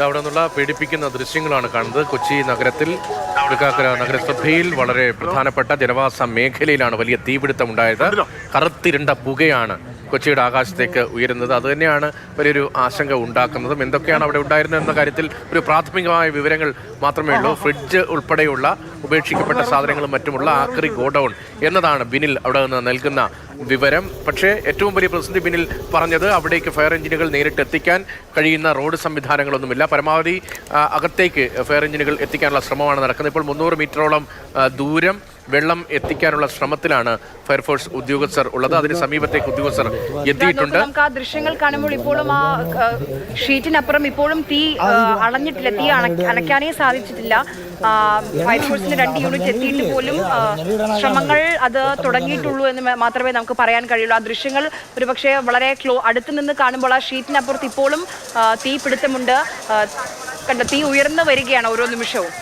അവിടെ നിന്നുള്ള പേടിപ്പിക്കുന്ന ദൃശ്യങ്ങളാണ് കാണുന്നത്. കൊച്ചി നഗരത്തിൽ നഗരസഭയിൽ വളരെ പ്രധാനപ്പെട്ട ജനവാസ മേഖലയിലാണ് വലിയ തീപിടുത്തമുണ്ടായത്. കറുത്തിരുണ്ട പുകയാണ് കൊച്ചിയുടെ ആകാശത്തേക്ക് ഉയരുന്നത്. അതുതന്നെയാണ് വലിയൊരു ആശങ്ക ഉണ്ടാക്കുന്നതും. എന്തൊക്കെയാണ് അവിടെ ഉണ്ടായിരുന്നത് എന്ന കാര്യത്തിൽ ഒരു പ്രാഥമികമായ വിവരങ്ങൾ മാത്രമേ ഉള്ളൂ. ഫ്രിഡ്ജ് ഉൾപ്പെടെയുള്ള ഉപേക്ഷിക്കപ്പെട്ട സാധനങ്ങളും മറ്റുമുള്ള ആക്രി ഗോഡൌൺ എന്നതാണ് ബിനിൽ അവിടെ നിന്ന് നൽകുന്ന വിവരം. പക്ഷേ ഏറ്റവും വലിയ പ്രതിസന്ധി ബിനിൽ പറഞ്ഞത് അവിടേക്ക് ഫയർ എഞ്ചിനുകൾ നേരിട്ട് എത്തിക്കാൻ കഴിയുന്ന റോഡ് സംവിധാനങ്ങളൊന്നുമില്ല. പരമാവധി അകത്തേക്ക് ഫയർ എഞ്ചിനുകൾ എത്തിക്കാനുള്ള ശ്രമമാണ് നടക്കുന്നത്. ഇപ്പോൾ 300 മീറ്ററോളം ദൂരം വെള്ളം എത്തിക്കാനുള്ള ശ്രമത്തിലാണ് ഫയർഫോഴ്സ് ഉദ്യോഗസ്ഥർ ഉള്ളത്. അതിന് സമീപത്തേക്ക് ഉദ്യോഗസ്ഥർ എത്തിയിട്ടുണ്ട്. നമുക്ക് ആ ദൃശ്യങ്ങൾ കാണുമ്പോൾ ഇപ്പോഴും ആ ഷീറ്റിനപ്പുറം ഇപ്പോഴും തീ അണഞ്ഞിട്ടില്ല. തീ അണയ്ക്കാനേ സാധിച്ചിട്ടില്ല. ഫയർഫോഴ്സിന് 2 യൂണിറ്റ് എത്തിയിട്ട് പോലും ശ്രമങ്ങൾ അത് തുടങ്ങിയിട്ടുള്ളൂ എന്ന് മാത്രമേ നമുക്ക് പറയാൻ കഴിയുള്ളൂ. ആ ദൃശ്യങ്ങൾ ഒരുപക്ഷെ വളരെ അടുത്ത് നിന്ന് കാണുമ്പോൾ ആ ഷീറ്റിനപ്പുറത്ത് ഇപ്പോഴും തീ പിടുത്തമുണ്ട്. കണ്ട തീ ഉയർന്നു വരികയാണ് ഓരോ നിമിഷവും.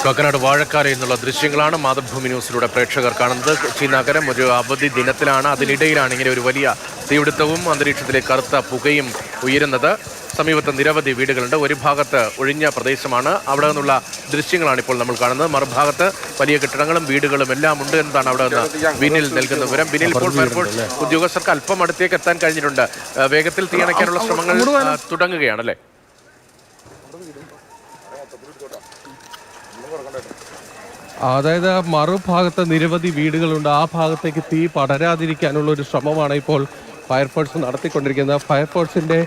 കാക്കനാട് വാഴക്കാല എന്നുള്ള ദൃശ്യങ്ങളാണ് മാതൃഭൂമി ന്യൂസിലൂടെ പ്രേക്ഷകർ കാണുന്നത്. കൊച്ചി നഗരം ഒരു അവധി ദിനത്തിലാണ്. അതിനിടയിലാണ് ഇങ്ങനെ ഒരു വലിയ തീപിടുത്തവും അന്തരീക്ഷത്തിലെ കറുത്ത പുകയും ഉയരുന്നത്. സമീപത്ത് നിരവധി വീടുകളുണ്ട്. ഒരു ഭാഗത്ത് ഒഴിഞ്ഞ പ്രദേശമാണ്. അവിടെ നിന്നുള്ള ദൃശ്യങ്ങളാണ് ഇപ്പോൾ നമ്മൾ കാണുന്നത്. മറുഭാഗത്ത് വലിയ കെട്ടിടങ്ങളും വീടുകളും എല്ലാം ഉണ്ട് എന്നതാണ് അവിടെ നിന്ന് ബിനിൽ നൽകുന്ന വിവരം. ബിനിൽ ഇപ്പോൾ ഫയർഫോഴ്സ് ഉദ്യോഗസ്ഥർക്ക് അല്പം അടുത്തേക്ക് എത്താൻ കഴിഞ്ഞിട്ടുണ്ട്. വേഗത്തിൽ തീയണയ്ക്കാനുള്ള ശ്രമങ്ങൾ തുടങ്ങുകയാണല്ലേ? അതായത് മറുഭാഗത്ത് നിരവധി വീടുകളുണ്ട്. ആ ഭാഗത്തേക്ക് തീ പടരാതിരിക്കാനുള്ള ഒരു ശ്രമമാണ് ഇപ്പോൾ ഫയർഫോഴ്സ് നടത്തിക്കൊണ്ടിരിക്കുന്നത്. ഫയർഫോഴ്സിൻ്റെ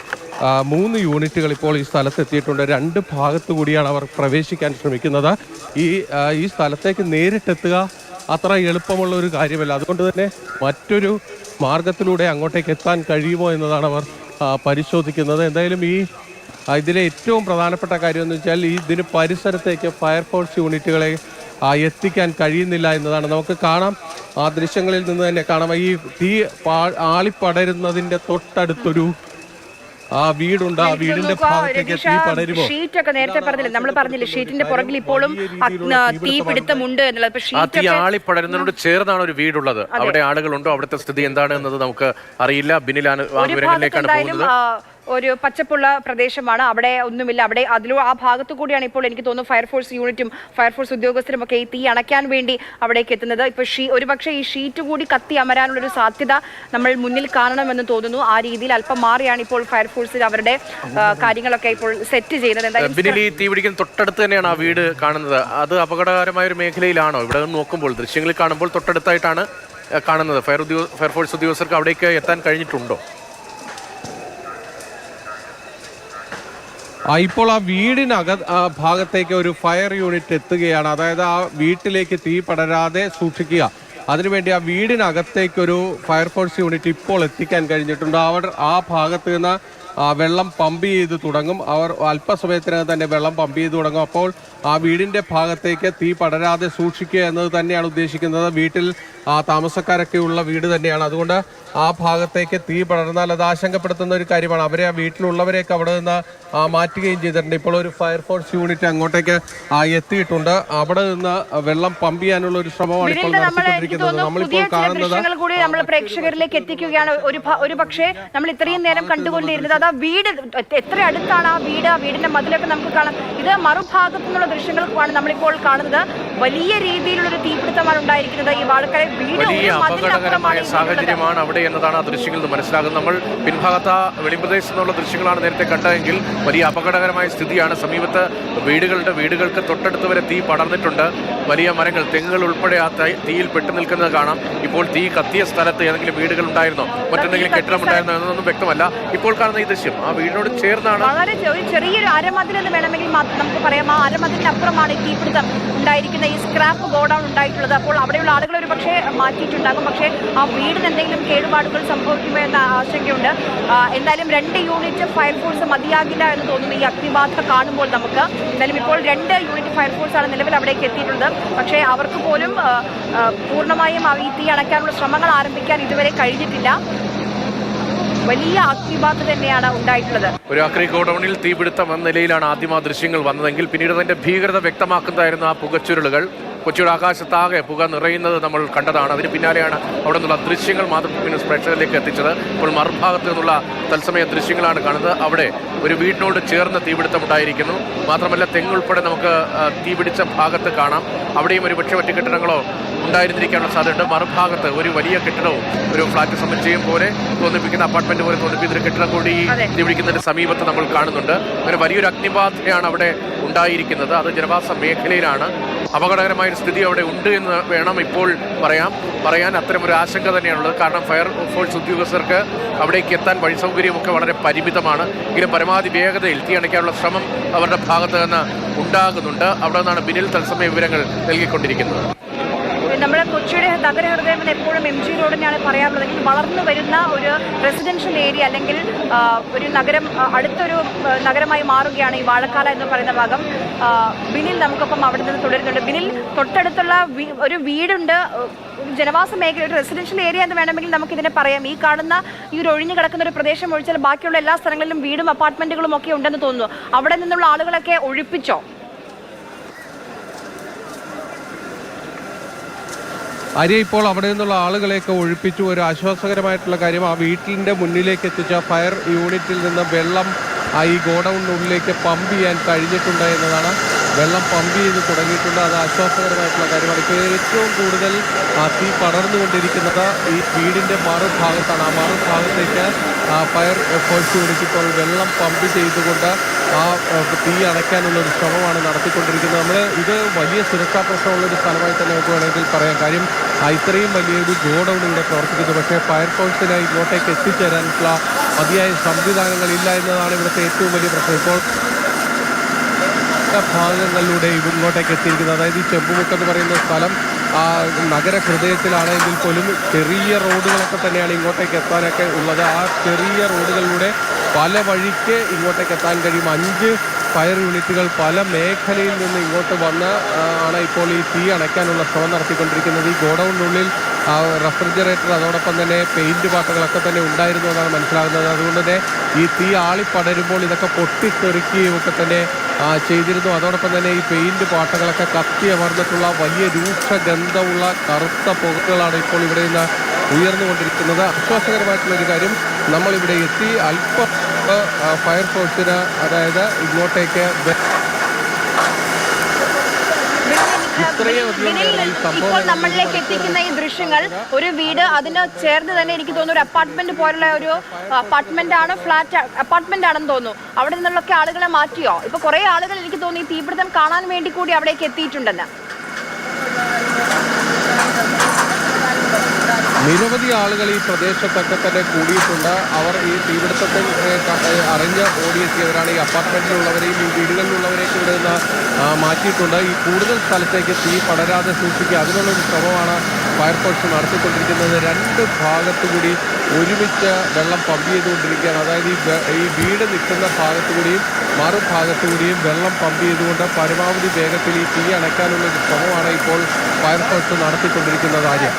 3 യൂണിറ്റുകൾ ഇപ്പോൾ ഈ സ്ഥലത്തെത്തിയിട്ടുണ്ട്. 2 ഭാഗത്തു കൂടിയാണ് അവർ പ്രവേശിക്കാൻ ശ്രമിക്കുന്നത്. ഈ സ്ഥലത്തേക്ക് നേരിട്ടെത്തുക അത്ര എളുപ്പമുള്ള ഒരു കാര്യമല്ല. അതുകൊണ്ട് തന്നെ മറ്റൊരു മാർഗത്തിലൂടെ അങ്ങോട്ടേക്ക് എത്താൻ കഴിയുമോ എന്നതാണ് അവർ പരിശോധിക്കുന്നത്. എന്തായാലും ഇതിലെ ഏറ്റവും പ്രധാനപ്പെട്ട കാര്യം എന്ന് വെച്ചാൽ ഇതിന് പരിസരത്തേക്ക് ഫയർഫോഴ്സ് യൂണിറ്റുകളെ എത്തിക്കാൻ കഴിയുന്നില്ല എന്നതാണ്. നമുക്ക് കാണാം, ആ ദൃശ്യങ്ങളിൽ നിന്ന് തന്നെ കാണാം, ഈ തീ ആളിപ്പടരുന്നതിൻ്റെ തൊട്ടടുത്തൊരു വീടുണ്ട്. ആ വീടിന്റെ ഭാഗത്തേക്ക് തീ പടരുമോ? ഷീറ്റൊക്കെ നേരത്തെ പറഞ്ഞില്ലേ, നമ്മൾ പറഞ്ഞില്ലേ ഷീറ്റിന്റെ പുറകിൽ ഇപ്പോഴും തീ പിടുത്തമുണ്ട് എന്നുള്ളത്. തീ ആളിപ്പടരുന്നതിനോട് ചേർന്നാണ് ഒരു വീടുള്ളത്. അവിടെ ആളുകളുണ്ടോ? അവിടുത്തെ സ്ഥിതി എന്താണ് എന്നത് നമുക്ക് അറിയില്ല. ബിനിലാണ് ആ വിവരങ്ങളിലേക്കാണ് പോകുന്നത്. ഒരു പച്ചപ്പുള്ള പ്രദേശമാണ്, അവിടെ ഒന്നുമില്ല. ആ ഭാഗത്തു കൂടിയാണ് ഇപ്പോൾ എനിക്ക് തോന്നുന്നു ഫയർഫോഴ്സ് യൂണിറ്റും ഫയർഫോഴ്സ് ഉദ്യോഗസ്ഥരും ഒക്കെ ഈ തീ അണയ്ക്കാൻ വേണ്ടി അവിടേക്ക് എത്തുന്നത്. ഇപ്പൊ ഒരുപക്ഷെ ഈ ഷീറ്റ് കൂടി കത്തി അമരാനുള്ളൊരു സാധ്യത നമ്മൾ മുന്നിൽ കാണണമെന്ന് തോന്നുന്നു. ആ രീതിയിൽ അല്പം മാറിയാണ് ഇപ്പോൾ ഫയർഫോഴ്സ് അവരുടെ കാര്യങ്ങളൊക്കെ ഇപ്പോൾ സെറ്റ് ചെയ്യുന്നത്. എന്തായാലും തീ പിടിക്കുന്ന തൊട്ടടുത്ത് തന്നെയാണ് ആ വീട് കാണുന്നത്. അത് അപകടകരമായ ഒരു മേഖലയിലാണോ? ഇവിടെ നിന്ന് നോക്കുമ്പോൾ ദൃശ്യങ്ങളിൽ കാണുമ്പോൾ തൊട്ടടുത്തായിട്ടാണ് കാണുന്നത്. ഫയർഫോഴ്സ് ഉദ്യോഗസ്ഥർക്ക് അവിടേക്ക് എത്താൻ കഴിഞ്ഞിട്ടുണ്ടോ? ഇപ്പോൾ ആ ഭാഗത്തേക്ക് ഒരു ഫയർ യൂണിറ്റ് എത്തുകയാണ്. അതായത് ആ വീട്ടിലേക്ക് തീ പടരാതെ സൂക്ഷിക്കുക, അതിനുവേണ്ടി ആ വീടിനകത്തേക്കൊരു ഫയർഫോഴ്സ് യൂണിറ്റ് ഇപ്പോൾ എത്തിക്കാൻ കഴിഞ്ഞിട്ടുണ്ട്. അവർ ആ ഭാഗത്ത് നിന്ന് വെള്ളം പമ്പ് ചെയ്ത് തുടങ്ങും. അവർ അല്പസമയത്തിനകം തന്നെ വെള്ളം പമ്പ് ചെയ്ത് തുടങ്ങും. അപ്പോൾ ആ വീടിൻ്റെ ഭാഗത്തേക്ക് തീ പടരാതെ സൂക്ഷിക്കുക എന്നത് തന്നെയാണ് ഉദ്ദേശിക്കുന്നത്. വീട്ടിൽ താമസക്കാരൊക്കെ ഉള്ള വീട് തന്നെയാണ്. അതുകൊണ്ട് ആ ഭാഗത്തേക്ക് തീ പടർന്നാൽ അത് ആശങ്കപ്പെടുത്തുന്ന ഒരു കാര്യമാണ്. അവരെ ആ വീട്ടിലുള്ളവരെയൊക്കെ അവിടെ നിന്ന് മാറ്റുകയും ചെയ്തിട്ടുണ്ട്. ഇപ്പോൾ ഒരു ഫയർഫോഴ്സ് യൂണിറ്റ് അങ്ങോട്ടേക്ക് എത്തിയിട്ടുണ്ട്. അവിടെ നിന്ന് വെള്ളം പമ്പ് ചെയ്യാനുള്ള ഒരു ശ്രമമാണ് ഇപ്പോൾ നടത്തിക്കൊണ്ടിരിക്കുന്നത്. നമ്മളിപ്പോൾ കാണുന്നത് നമ്മൾ പ്രേക്ഷകരിലേക്ക് എത്തിക്കുകയാണ്. ഒരു പക്ഷേ നമ്മൾ ഇത്രയും നേരം കണ്ടുകൊണ്ടിരുന്നത് അത് ആ വീട് എത്ര അടുത്താണ് ആ വീടിന്റെ മതിലൊക്കെ നമുക്ക് കാണാം. ഇത് മറുഭാഗത്തു നിന്നുള്ള ദൃശ്യങ്ങളാണ് നമ്മളിപ്പോൾ കാണുന്നത്. വലിയ രീതിയിലുള്ള ഒരു തീപിടുത്തമാണ് ഉണ്ടായിരിക്കുന്നത്. ഈ വാഴക്കര വലിയ അപകടകരമായ സാഹചര്യമാണ് അവിടെ എന്നതാണ് ആ ദൃശ്യങ്ങളിൽ നിന്ന് മനസ്സിലാകുന്നത്. നമ്മൾ പിൻഭാഗത്ത് വെളിപ്രദേശത്ത് നിന്നുള്ള ദൃശ്യങ്ങളാണ് നേരത്തെ കണ്ടതെങ്കിൽ വലിയ അപകടകരമായ സ്ഥിതിയാണ്. സമീപത്ത് വീടുകൾക്ക് തൊട്ടടുത്ത് വരെ തീ പടർന്നിട്ടുണ്ട്. വലിയ മരങ്ങൾ, തെങ്ങുകൾ ഉൾപ്പെടെ ആ തീയിൽ പെട്ടു നിൽക്കുന്നത് കാണാം. ഇപ്പോൾ തീ കത്തിയ സ്ഥലത്ത് ഏതെങ്കിലും വീടുകൾ ഉണ്ടായിരുന്നോ, മറ്റെന്തെങ്കിലും കെട്ടിടം ഉണ്ടായിരുന്നോ എന്നൊന്നും വ്യക്തമല്ല. ഇപ്പോൾ കാണുന്ന ഈ ദൃശ്യം ആ വീടിനോട് ചേർന്നാണ്. വളരെ ചെറിയൊരു അരമതിൽ എന്ന് വേണമെങ്കിൽ നമുക്ക് പറയാം. ആ അരമതിലിനപ്പുറമാണ് ഈ തീപിടുത്തം ഉണ്ടായിരിക്കുന്ന ഈ സ്ക്രാപ്പ് ഗോഡൌൺ ഉണ്ടായിട്ടുള്ളത്. അപ്പോൾ അവിടെയുള്ള ആളുകൾ ഒരു പക്ഷേ മാറ്റിയിട്ടുണ്ടാകും. പക്ഷേ ആ വീടിന് എന്തെങ്കിലും കേടുപാടുകൾ സംഭവിക്കുമോ എന്ന ആശങ്കയുണ്ട്. എന്തായാലും 2 യൂണിറ്റ് ഫയർഫോഴ്സ് മതിയാകില്ല എന്ന് തോന്നുന്നു ഈ അഗ്നിബാധ കാണുമ്പോൾ നമുക്ക്. എന്തായാലും ഇപ്പോൾ 2 യൂണിറ്റ് ഫയർഫോഴ്സ് ആണ് നിലവിൽ അവിടേക്ക് എത്തിയിട്ടുള്ളത്. പക്ഷേ അവർക്ക് പോലും പൂർണ്ണമായും ഈ തീ അണയ്ക്കാനുള്ള ശ്രമങ്ങൾ ആരംഭിക്കാൻ ഇതുവരെ കഴിഞ്ഞിട്ടില്ല. വലിയ അഗ്നിബാധ തന്നെയാണ് ഉണ്ടായിട്ടുള്ളത്. ഒരു ആക്രി ഗോഡൌണിൽ തീപിടുത്തം എന്ന നിലയിലാണ് ആദ്യം ആ ദൃശ്യങ്ങൾ വന്നതെങ്കിൽ പിന്നീട് അതിന്റെ ഭീകരത വ്യക്തമാക്കുന്നതായിരുന്നു ആ പുകച്ചുരുളുകൾ. കൊച്ചിയുടെ ആകാശത്താകെ പുക നിറയുന്നത് നമ്മൾ കണ്ടതാണ്. അതിന് പിന്നാലെയാണ് അവിടെ നിന്നുള്ള ദൃശ്യങ്ങൾ മാതൃഭൂമി ന്യൂസ് പ്രേക്ഷകരിലേക്ക് എത്തിച്ചത്. ഇപ്പോൾ മറുഭാഗത്ത് നിന്നുള്ള തത്സമയ ദൃശ്യങ്ങളാണ് കാണുന്നത്. അവിടെ ഒരു വീടിനോട് ചേർന്ന് തീപിടുത്തം ഉണ്ടായിരിക്കുന്നു. മാത്രമല്ല തെങ്ങുൾപ്പെടെ നമുക്ക് തീപിടിച്ച ഭാഗത്ത് കാണാം. അവിടെയും ഒരു പക്ഷേ മറ്റ് കെട്ടിടങ്ങളോ ഉണ്ടായിരുന്നിരിക്കാനുള്ള സാധ്യതയുണ്ട്. മറുഭാഗത്ത് ഒരു വലിയ കെട്ടിടവും ഒരു ഫ്ലാറ്റ് സമുച്ചയം പോലെ തോന്നിപ്പിക്കുന്ന അപ്പാർട്ട്മെന്റ് പോലെ തോന്നിപ്പിക്കുന്ന ഒരു കെട്ടിടം കൂടി തീപിടിക്കുന്നതിന് സമീപത്ത് നമ്മൾ കാണുന്നുണ്ട്. അങ്ങനെ വലിയൊരു അഗ്നിബാധയാണ് അവിടെ ഉണ്ടായിരിക്കുന്നത്. അത് ജനവാസ മേഖലയിലാണ്. അപകടകരമായ സ്ഥിതി അവിടെ ഉണ്ട് എന്ന് വേണം ഇപ്പോൾ പറയാൻ അത്തരം ഒരു ആശങ്ക തന്നെയാണുള്ളത്. കാരണം ഫയർഫോഴ്സ് ഉദ്യോഗസ്ഥർക്ക് അവിടേക്ക് എത്താൻ വഴി സൗകര്യമൊക്കെ വളരെ പരിമിതമാണ്. എങ്കിലും പരമാവധി വേഗതയിൽ തീ അണയ്ക്കാനുള്ള ശ്രമം അവരുടെ ഭാഗത്ത് നിന്ന് ഉണ്ടാകുന്നുണ്ട്. അവിടെ നിന്നാണ് ബിനിൽ തത്സമയ വിവരങ്ങൾ നൽകിക്കൊണ്ടിരിക്കുന്നത്. നമ്മുടെ കൊച്ചിയുടെ നഗരഹൃദയം എന്ന് എപ്പോഴും MG റോഡ് തന്നെയാണ് പറയാറുള്ളത്. വളർന്നു വരുന്ന ഒരു റെസിഡൻഷ്യൽ ഏരിയ അല്ലെങ്കിൽ ഒരു നഗരം, അടുത്തൊരു നഗരമായി മാറുകയാണ് ഈ വാഴക്കാല എന്ന് പറയുന്ന ഭാഗം. ബിനിൽ നമുക്കൊപ്പം അവിടെ നിന്ന് തുടരുന്നുണ്ട്. ബിനിൽ, തൊട്ടടുത്തുള്ള ഒരു വീടുണ്ട്, ജനവാസ മേഖല, ഒരു റെസിഡൻഷ്യൽ ഏരിയ എന്ന് വേണമെങ്കിൽ നമുക്കിതിനെ പറയാം. ഈ കാണുന്ന ഈ ഒരു ഒഴിഞ്ഞു കിടക്കുന്ന ഒരു പ്രദേശം ഒഴിച്ചാൽ ബാക്കിയുള്ള എല്ലാ സ്ഥലങ്ങളിലും വീടും അപ്പാർട്ട്മെന്റുകളും ഒക്കെ ഉണ്ടെന്ന് തോന്നുന്നു. അവിടെ നിന്നുള്ള ആളുകളൊക്കെ ഒഴിപ്പിച്ചോ? ആര്യ, ഇപ്പോൾ അവിടെ നിന്നുള്ള ആളുകളെയൊക്കെ ഒഴിപ്പിച്ചു. ഒരു ആശ്വാസകരമായിട്ടുള്ള കാര്യം, ആ വീട്ടിൻ്റെ മുന്നിലേക്ക് എത്തിച്ച ഫയർ യൂണിറ്റിൽ നിന്ന് വെള്ളം ഈ ഗോഡൌണിനുള്ളിലേക്ക് പമ്പ് ചെയ്യാൻ കഴിഞ്ഞിട്ടുണ്ട് എന്നതാണ്. വെള്ളം പമ്പ് ചെയ്ത് തുടങ്ങിയിട്ടുണ്ട്. അത് ആശ്വാസകരമായിട്ടുള്ള കാര്യമാണ്. ഇപ്പോൾ ഏറ്റവും കൂടുതൽ തീ പടർന്നുകൊണ്ടിരിക്കുന്നത് ഈ വീടിൻ്റെ മറുഭാഗത്താണ്. ആ മറുഭാഗത്തേക്ക് ഫയർ ഫോഴ്സ് യൂണിറ്റ് ഇപ്പോൾ വെള്ളം പമ്പ് ചെയ്തുകൊണ്ട് ആ തീ അണയ്ക്കാനുള്ള ഒരു ശ്രമമാണ് നടത്തിക്കൊണ്ടിരിക്കുന്നത്. ഇത് വലിയ സുരക്ഷാ പ്രശ്നമുള്ളൊരു സ്ഥലമായി തന്നെ നമുക്ക് വേണമെങ്കിൽ പറയാം. കാര്യം ഇത്രയും വലിയൊരു ഗോഡൌൺ ഇവിടെ പ്രവർത്തിക്കുന്നു. പക്ഷേ ഫയർഫോഴ്സിന് ഇങ്ങോട്ടേക്ക് എത്തിച്ചേരാനുള്ള മതിയായ സംവിധാനങ്ങളില്ല എന്നതാണ് ഇവിടുത്തെ ഏറ്റവും വലിയ പ്രശ്നം. ഇപ്പോൾ ഭാഗങ്ങളിലൂടെ ഇങ്ങോട്ടേക്ക് എത്തിയിരിക്കുന്നത്, അതായത് ഈ ചെമ്പുമുക്ക് എന്ന് പറയുന്ന സ്ഥലം നഗരഹൃദയത്തിലാണെങ്കിൽ പോലും ചെറിയ റോഡുകളൊക്കെ തന്നെയാണ് ഇങ്ങോട്ടേക്ക് എത്താനൊക്കെ ഉള്ളത്. ആ ചെറിയ റോഡുകളിലൂടെ പല വഴിക്ക് ഇങ്ങോട്ടേക്ക് എത്താൻ കഴിയും. 5 ഫയർ യൂണിറ്റുകൾ പല മേഖലയിൽ നിന്ന് ഇങ്ങോട്ട് വന്ന് ആണ് ഇപ്പോൾ ഈ തീ അണയ്ക്കാനുള്ള ശ്രമം നടത്തിക്കൊണ്ടിരിക്കുന്നത്. ഈ ഗോഡൌണിനുള്ളിൽ റെഫ്രിജറേറ്റർ, അതോടൊപ്പം തന്നെ പെയിന്റ് പാട്ടുകളൊക്കെ തന്നെ ഉണ്ടായിരുന്നു എന്നാണ് മനസ്സിലാകുന്നത്. അതുകൊണ്ട് തന്നെ ഈ തീ ആളിപ്പടരുമ്പോൾ ഇതൊക്കെ പൊട്ടിത്തെറിക്കുകയും ഒക്കെ തന്നെ ചെയ്തിരുന്നു. അതോടൊപ്പം തന്നെ ഈ പെയിന്റ് പാട്ടുകളൊക്കെ കത്തിയമർന്നിട്ടുള്ള വലിയ രൂക്ഷ ഗന്ധമുള്ള കറുത്ത പുകകളാണ് ഇപ്പോൾ ഇവിടെ നിന്ന് ഉയർന്നുകൊണ്ടിരിക്കുന്നത്. ആശ്വാസകരമായിട്ടുള്ളൊരു കാര്യം, നമ്മളിവിടെ എത്തി അല്പം ഫയർഫോഴ്സിന്, അതായത് ഇങ്ങോട്ടേക്ക് ഇപ്പോൾ നമ്മളിലേക്ക് എത്തിക്കുന്ന ഈ ദൃശ്യങ്ങൾ, ഒരു വീട്, അതിന് ചേർന്ന് തന്നെ എനിക്ക് തോന്നുന്നു ഒരു അപ്പാർട്ട്മെന്റ് പോലുള്ള ഒരു അപ്പാർട്ട്മെന്റ് ആണ്, ഫ്ലാറ്റ് അപ്പാർട്ട്മെന്റ് ആണെന്ന് തോന്നുന്നു. അവിടെ നിന്നുള്ളൊക്കെ ആളുകളെ മാറ്റിയോ? ഇപ്പൊ കുറെ ആളുകൾ എനിക്ക് തോന്നുന്നു ഈ തീപിടുത്തം കാണാൻ വേണ്ടി കൂടി അവിടേക്ക് എത്തിയിട്ടുണ്ടെന്ന്. നിരവധി ആളുകൾ ഈ പ്രദേശത്തൊക്കെ തന്നെ കൂടിയിട്ടുണ്ട്. അവർ ഈ തീപിടുത്തത്തിൽ അറിഞ്ഞ് ഓടിയെത്തിയവരാണ്. ഈ അപ്പാർട്ട്മെന്റിലുള്ളവരെയും ഈ വീടുകളിലുള്ളവരെയൊക്കെ ഇവിടെ നിന്ന് മാറ്റിയിട്ടുണ്ട്. ഈ കൂടുതൽ സ്ഥലത്തേക്ക് തീ പടരാതെ സൂക്ഷിക്കുക, അതിനുള്ളൊരു ശ്രമമാണ് ഫയർഫോഴ്സ് നടത്തിക്കൊണ്ടിരിക്കുന്നത്. 2 ഭാഗത്തുകൂടി ഒരുമിച്ച് വെള്ളം പമ്പ് ചെയ്തുകൊണ്ടിരിക്കുകയാണ്. അതായത് ഈ വീട് നിൽക്കുന്ന ഭാഗത്തുകൂടിയും മറുഭാഗത്തുകൂടിയും വെള്ളം പമ്പ് ചെയ്തുകൊണ്ട് പരമാവധി വേഗത്തിൽ ഈ തീ അണയ്ക്കാനുള്ളൊരു ശ്രമമാണ് ഇപ്പോൾ ഫയർഫോഴ്സ് നടത്തിക്കൊണ്ടിരിക്കുന്ന കാര്യം.